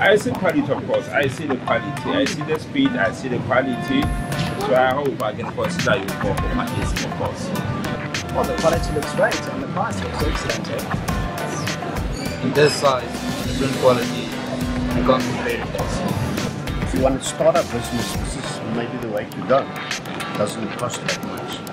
I see quality, of course. I see the quality. I see the speed. I see the quality. So I hope I can consider you for my AC, of course. Well, the quality looks great and the price looks excellent. Eh? In this size, different quality, you can't compare it. If you want to start a business, this is maybe the way to go. It doesn't cost that much.